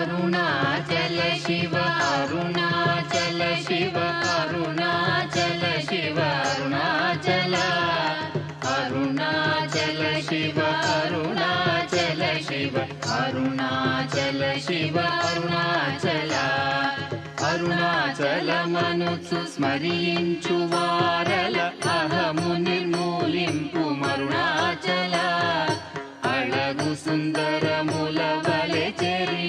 అరుణాచల శివ అరుణాచల శివ అరుణాచల శివ అరుణాచల అరుణాచల శివ అరుణాచల శివ అరుణాచల శివ అరుణాచల అరుణాచలమనుచు స్మరించు వారల అహము నిర్మూలింపు మరుణాచల అళగు సుందరముల వలె చెరి